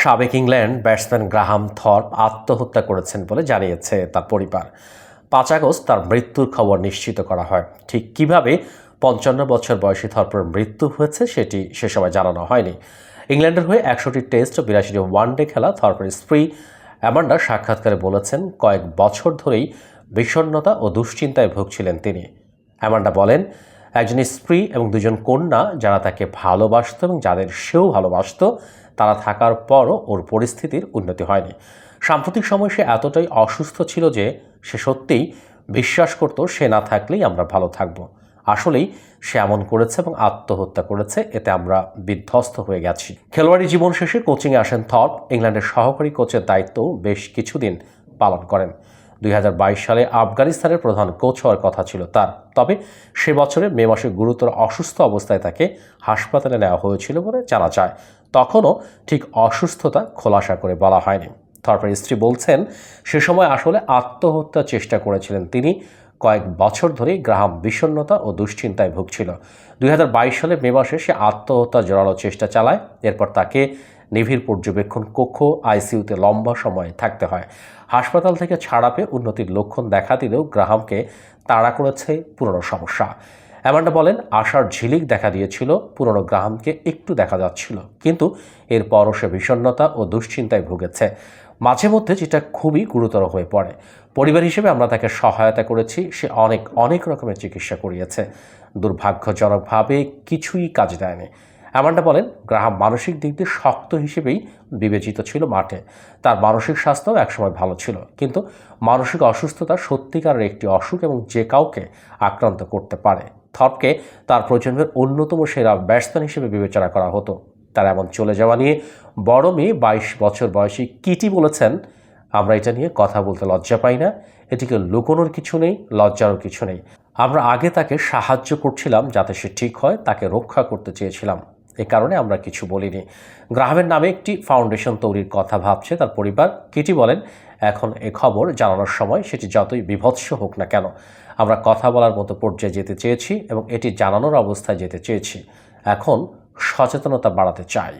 সাবেক England batsman Graham Thorpe আত্মহত্যা করেছেন বলে জানিয়েছে তার পরিবার। 5 আগস্ট তার মৃত্যুর খবর নিশ্চিত করা হয়। ঠিক কিভাবে 55 বছর বয়সী থর্পের মৃত্যু হয়েছে সেটি সে সময় জানানো হয়নি। ইংল্যান্ডের হয়ে 100টি টেস্ট ও 82টি ওয়ানডে খেলা থর্পের স্ত্রী অ্যামান্ডা সাক্ষাৎকারে বলেছেন, কয়েক বছর ধরেই বিষণ্ণতা ও দুশ্চিন্তায় ভুগছিলেন তিনি। অ্যামান্ডা বলেন, একজন স্ত্রী এবং 2 জন কন্যা যারা তাকে ভালোবাসত এবং যাদের সেও ভালোবাসত, তারা থাকার পরও ওর পরিস্থিতির উন্নতি হয়নি। সাম্প্রতিক সময় সে এতটাই অসুস্থ ছিল যে সে সত্যিই বিশ্বাস করত সে না থাকলেই আমরা ভালো থাকব। আসলেই সে এমন করেছে এবং আত্মহত্যা করেছে, এতে আমরা বিধ্বস্ত হয়ে গেছি। খেলোয়াড়ি জীবন শেষে কোচিংয়ে আসেন থর্প। ইংল্যান্ডের সহকারী কোচের দায়িত্ব বেশ কিছুদিন পালন করেন। 2022 সালে আফগানিস্তানের প্রধান কোচ হওয়ার কথা ছিল তার। তবে সে বছরের মে মাসে গুরুতর অসুস্থ অবস্থায় তাকে হাসপাতালে নেওয়া হয়েছিল বলে জানা যায়। তখনও ঠিক অসুস্থতা খোলাসা করে বলা হয়নি। থর্পের স্ত্রী বলছেন, সে সময় আসলে আত্মহত্যার চেষ্টা করেছিলেন তিনি। কয়েক বছর ধরেই গ্রাহাম বিষণ্ণতা ও দুশ্চিন্তায় ভুগছিল। 2022 সালে মে মাসে সে আত্মহত্যার জোরালো চেষ্টা চালায়। এরপর তাকে নিবিড় পর্যবেক্ষণ কক্ষ আইসিইউতে লম্বা সময় থাকতে হয়। হাসপাতাল থেকে ছাড়া পেয়ে উন্নতির লক্ষণ দেখা দিলেও গ্রাহামকে তাড়া করেছে পুরনো সমস্যা। অ্যামান্ডা বলেন, আশার ঝিলিক দেখা দিয়েছিল, পুরনো গ্রাহামকে একটু দেখা যাচ্ছিল, কিন্তু এরপরও সে বিষণ্ণতা ও দুশ্চিন্তায় ভুগেছে। মাঝে মধ্যে যেটা খুবই গুরুতর হয়ে পড়ে। পরিবার হিসেবে আমরা তাকে সহায়তা করেছি। সে অনেক রকমের চিকিৎসা করিয়েছে। দুর্ভাগ্যজনকভাবে কিছুই কাজ দেয়নি। অ্যামান্ডা বলেন, গ্রাহাম মানসিক দিক দিয়ে শক্ত হিসেবেই বিবেচিত ছিল মাঠে। তার মানসিক স্বাস্থ্যও একসময় ভালো ছিল, কিন্তু মানসিক অসুস্থতা সত্যিকারের একটি অসুখ এবং যে কাউকে আক্রান্ত করতে পারে। থর্পকে তার প্রজন্মের অন্যতম সেরা ব্যাটসম্যান হিসেবে বিবেচনা করা হতো। তার এমন চলে যাওয়া নিয়ে বড় মেয়ে 22 বছর বয়সী কিটি বলেছেন, আমরা এটা নিয়ে কথা বলতে লজ্জা পাই না। এটিকে লুকোনোর কিছু নেই, লজ্জারও কিছু নেই। আমরা আগে তাকে সাহায্য করছিলাম যাতে সে ঠিক হয়, তাকে রক্ষা করতে চেয়েছিলাম। এ কারণে আমরা কিছু বলিনি। গ্রাহামের নামে একটি ফাউন্ডেশন তৈরির কথা ভাবছে তার পরিবার। কিটি বলেন, এখন এ খবর জানানোর সময় সেটি যতই বিভৎস হোক না কেন, আমরা কথা বলার মতো পর্যায়ে যেতে চেয়েছি এবং এটি জানানোর অবস্থায় যেতে চেয়েছি। এখন সচেতনতা বাড়াতে চাই।